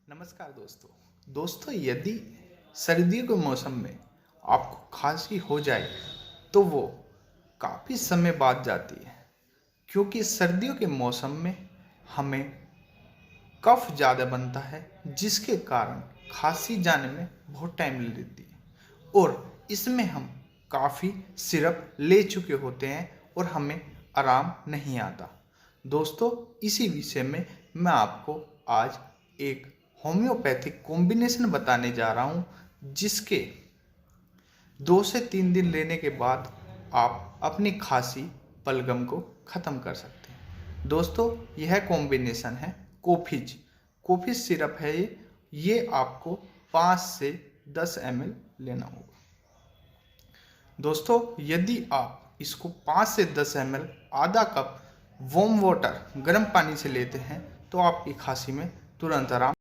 नमस्कार दोस्तों यदि सर्दियों के मौसम में आपको खांसी हो जाए तो वो काफ़ी समय बाद जाती है, क्योंकि सर्दियों के मौसम में हमें कफ ज़्यादा बनता है, जिसके कारण खांसी जाने में बहुत टाइम ले लेती है और इसमें हम काफ़ी सिरप ले चुके होते हैं और हमें आराम नहीं आता। दोस्तों, इसी विषय में मैं आपको आज एक होम्योपैथिक कॉम्बिनेशन बताने जा रहा हूँ, जिसके 2 से 3 दिन लेने के बाद आप अपनी खांसी बलगम को ख़त्म कर सकते हैं। दोस्तों, यह कॉम्बिनेशन है कोफीज सिरप है। ये आपको 5 से 10 ml लेना होगा। दोस्तों, यदि आप इसको 5 से 10 ml आधा कप वार्म वाटर गर्म पानी से लेते हैं तो आपकी खांसी में तुरंत आराम